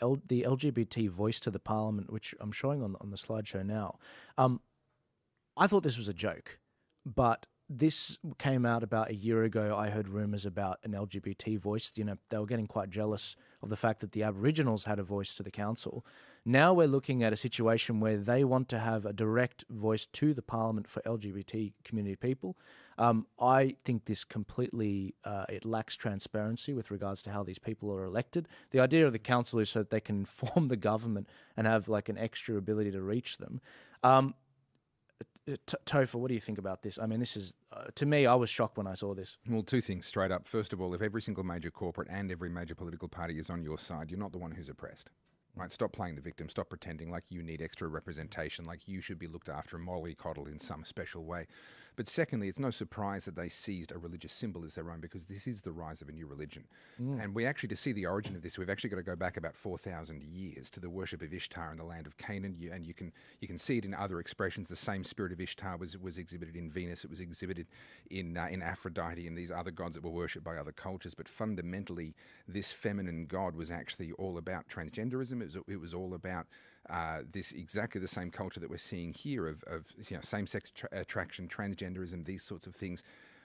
the LGBT voice to the parliament, which I'm showing on the slideshow now. I thought this was a joke, but this came out about a year ago. I heard rumours about an LGBT voice. You know, they were getting quite jealous of the fact that the Aboriginals had a voice to the council. Now we're looking at a situation where they want to have a direct voice to the parliament for LGBT community people. I think this completely, it lacks transparency with regards to how these people are elected. The idea of the council is so that they can inform the government and have like an extra ability to reach them. Topher, what do you think about this? I mean, this is, to me, I was shocked when I saw this. Well, two things straight up. First of all, if every single major corporate and every major political party is on your side, you're not the one who's oppressed. Right? Stop playing the victim. Stop pretending like you need extra representation, like you should be looked after and mollycoddled in some special way. But secondly, it's no surprise that they seized a religious symbol as their own, because this is the rise of a new religion. And we actually, to see the origin of this, we've actually got to go back about 4,000 years to the worship of Ishtar in the land of Canaan. And you can see it in other expressions. The same spirit of Ishtar was exhibited in Venus. It was exhibited in Aphrodite and these other gods that were worshipped by other cultures. But fundamentally, this feminine god was actually all about transgenderism. It was all about this exactly the same culture that we're seeing here of same-sex attraction, transgenderism, these sorts of things.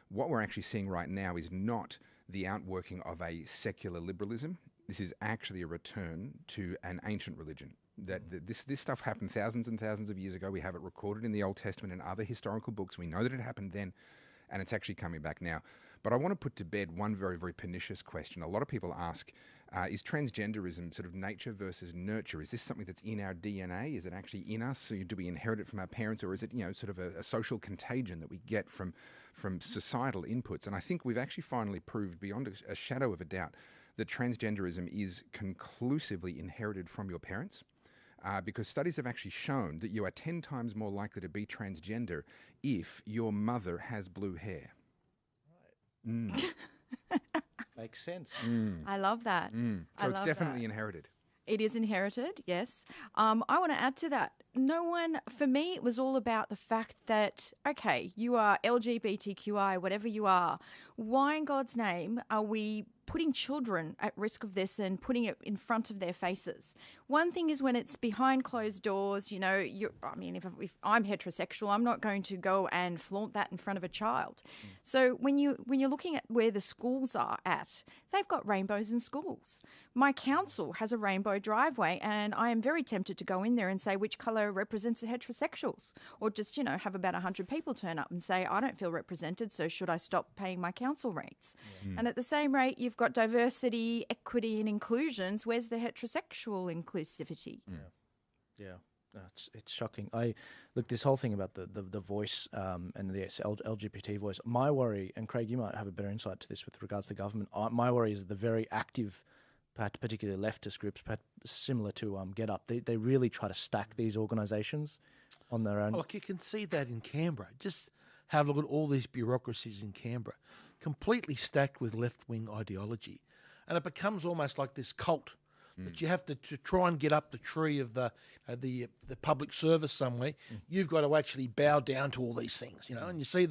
What we're actually seeing right now is not the outworking of a secular liberalism. This is actually a return to an ancient religion. This stuff happened thousands and thousands of years ago. We have it recorded in the Old Testament and other historical books. We know that it happened then, and it's actually coming back now. But I want to put to bed one very, very pernicious question. A lot of people ask, is transgenderism sort of nature versus nurture? Is this something that's in our DNA? Is it actually in us? So do we inherit it from our parents, or is it, sort of a social contagion that we get from societal inputs? And I think we've actually finally proved beyond a shadow of a doubt that transgenderism is conclusively inherited from your parents. Because studies have actually shown that you are 10 times more likely to be transgender if your mother has blue hair. Right. Makes sense. I love that. So it's definitely inherited. It is inherited, yes. I want to add to that. For me, it was all about the fact that, okay, you are LGBTQI, whatever you are. Why in God's name are we putting children at risk of this and putting it in front of their faces? One thing is when it's behind closed doors, if I'm heterosexual, I'm not going to go and flaunt that in front of a child. So when you're looking at where the schools are at, they've got rainbows in schools. My council has a rainbow driveway, and I am very tempted to go in there and say which colour represents the heterosexuals, or just, have about 100 people turn up and say, I don't feel represented, so should I stop paying my council rates? And at the same rate, you've got diversity, equity and inclusions. Where's the heterosexual inclusivity? Yeah. It's shocking. This whole thing about the voice and the LGBT voice, my worry, and Craig, you might have a better insight to this with regards to government, my worry is the very active, particularly leftist groups, similar to Get Up, they really try to stack these organisations on their own. Look, you can see that in Canberra. Just have a look at all these bureaucracies in Canberra, completely stacked with left-wing ideology. And it becomes almost like this cult that you have to try and get up the tree of the public service somewhere. You've got to actually bow down to all these things, And you see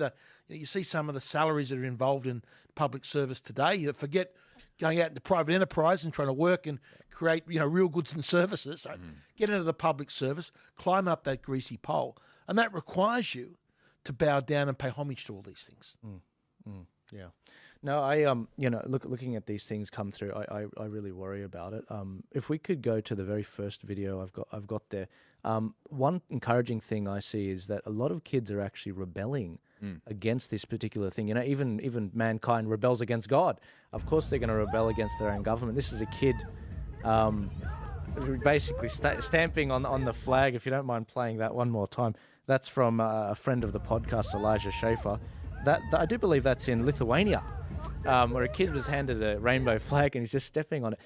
you see some of the salaries that are involved in public service today. You forget going out into private enterprise and trying to work and create real goods and services. Right? Get into the public service, climb up that greasy pole, and that requires you to bow down and pay homage to all these things. Yeah. No, I looking at these things come through, I really worry about it. If we could go to the very first video I've got there. One encouraging thing I see is that a lot of kids are actually rebelling against this particular thing. Even mankind rebels against God. Of course they're going to rebel against their own government. This is a kid basically stamping on the flag. If you don't mind playing that one more time. That's from a friend of the podcast, Elijah Schaefer. That I do believe that's in Lithuania, where a kid was handed a rainbow flag and he's just stepping on it.